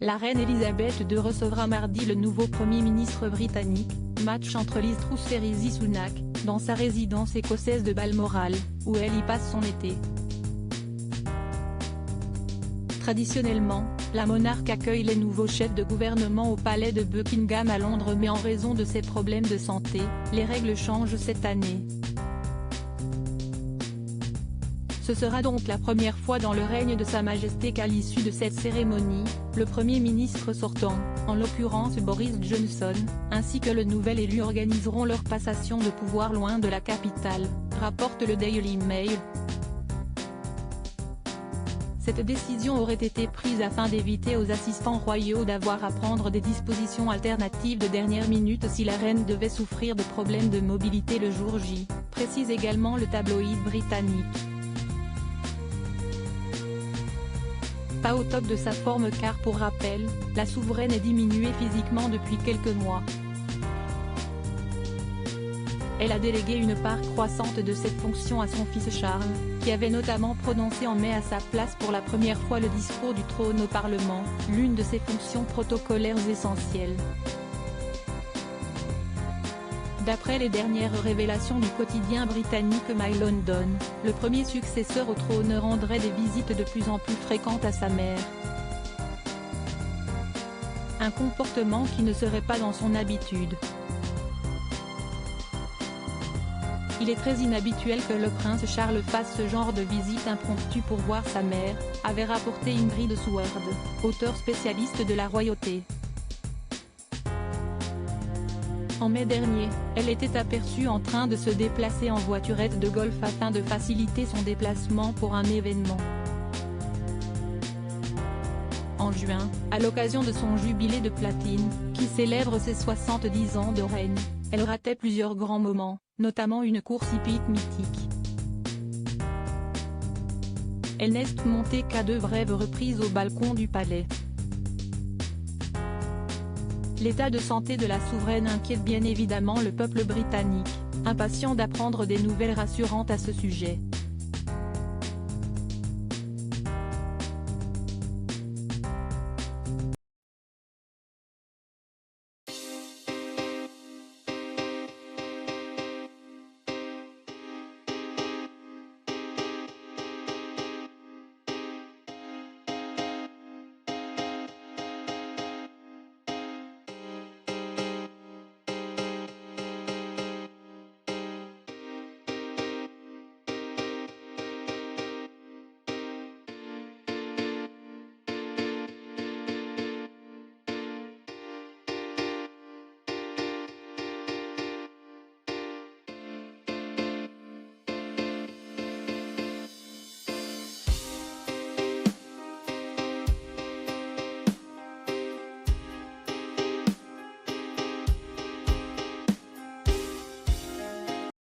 La reine Elisabeth II recevra mardi le nouveau Premier ministre britannique. Match entre Liz Truss et Rishi Sunak, dans sa résidence écossaise de Balmoral, où elle y passe son été. Traditionnellement, la monarque accueille les nouveaux chefs de gouvernement au palais de Buckingham à Londres, mais en raison de ses problèmes de santé, les règles changent cette année. Ce sera donc la première fois dans le règne de Sa Majesté qu'à l'issue de cette cérémonie, le Premier ministre sortant, en l'occurrence Boris Johnson, ainsi que le nouvel élu organiseront leur passation de pouvoir loin de la capitale, rapporte le Daily Mail. Cette décision aurait été prise afin d'éviter aux assistants royaux d'avoir à prendre des dispositions alternatives de dernière minute si la reine devait souffrir de problèmes de mobilité le jour J, précise également le tabloïd britannique. Pas au top de sa forme car pour rappel, la souveraine est diminuée physiquement depuis quelques mois. Elle a délégué une part croissante de cette fonction à son fils Charles, qui avait notamment prononcé en mai à sa place pour la première fois le discours du trône au Parlement, l'une de ses fonctions protocolaires essentielles. D'après les dernières révélations du quotidien britannique My London, le premier successeur au trône rendrait des visites de plus en plus fréquentes à sa mère. Un comportement qui ne serait pas dans son habitude. Il est très inhabituel que le prince Charles fasse ce genre de visite impromptue pour voir sa mère, avait rapporté Ingrid Seward, auteure spécialiste de la royauté. En mai dernier, elle était aperçue en train de se déplacer en voiturette de golf afin de faciliter son déplacement pour un événement. En juin, à l'occasion de son jubilé de platine, qui célèbre ses 70 ans de règne, elle ratait plusieurs grands moments, notamment une course hippique mythique. Elle n'est montée qu'à 2 brèves reprises au balcon du palais. L'état de santé de la souveraine inquiète bien évidemment le peuple britannique, impatient d'apprendre des nouvelles rassurantes à ce sujet.